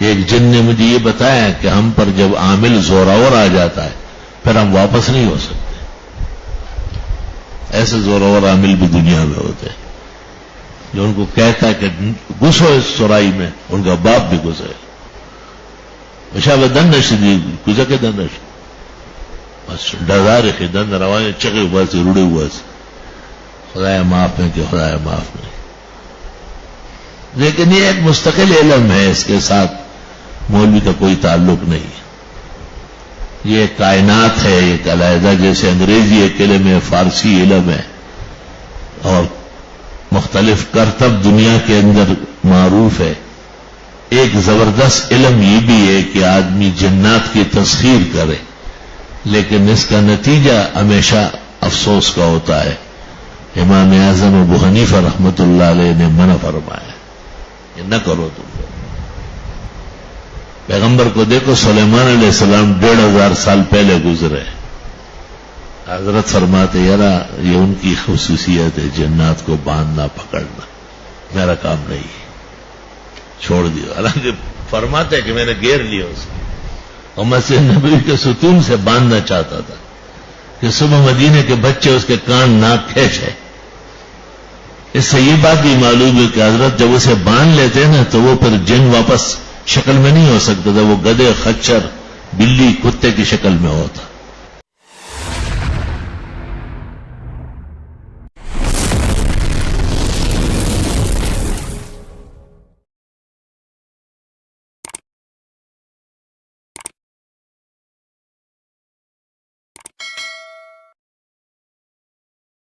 ایک جن نے مجھے یہ بتایا کہ ہم پر جب عامل زوراور آ جاتا ہے پھر ہم واپس نہیں ہو سکتے. ایسے زوراور عامل بھی دنیا میں ہوتے ہیں جو ان کو کہتا ہے کہ گھسو اس سورائی میں، ان کا باپ بھی گھسے. مشابہ دنش دی گزا کے دنش بس ڈزار کے دن روائے چکے ہوا سے رڑے ہوا سے خدایا معاف ہے کہ خدایا معاف نہیں. لیکن یہ ایک مستقل علم ہے، اس کے ساتھ مولوی کا کوئی تعلق نہیں ہے. یہ کائنات ہے، ایک علیحدہ، جیسے انگریزی ایک علم ہے، فارسی علم ہے، اور مختلف کرتب دنیا کے اندر معروف ہے. ایک زبردست علم یہ بھی ہے کہ آدمی جنات کی تسخیر کرے، لیکن اس کا نتیجہ ہمیشہ افسوس کا ہوتا ہے. امام اعظم ابو حنیفہ رحمۃ اللہ علیہ نے منع فرمایا کہ نہ کرو تم. پیغمبر کو دیکھو، سلیمان علیہ السلام 1500 سال پہلے گزرے. حضرت فرماتے یارا یہ ان کی خصوصیت ہے، جنات کو باندھنا پکڑنا، میرا کام نہیں ہے، چھوڑ دیو. حالانکہ فرماتے ہیں کہ میں نے گھیر لیا اس کو، اور مسجد نبوی کے ستون سے باندھنا چاہتا تھا کہ صبح مدینے کے بچے اس کے کان ناک کھینچے. اس سے یہ بات بھی معلوم ہے کہ حضرت جب اسے باندھ لیتے نا تو وہ پھر جن واپس شکل میں نہیں ہو سکتا تھا، وہ گدے، خچر، بلی، کتے کی شکل میں ہوتا.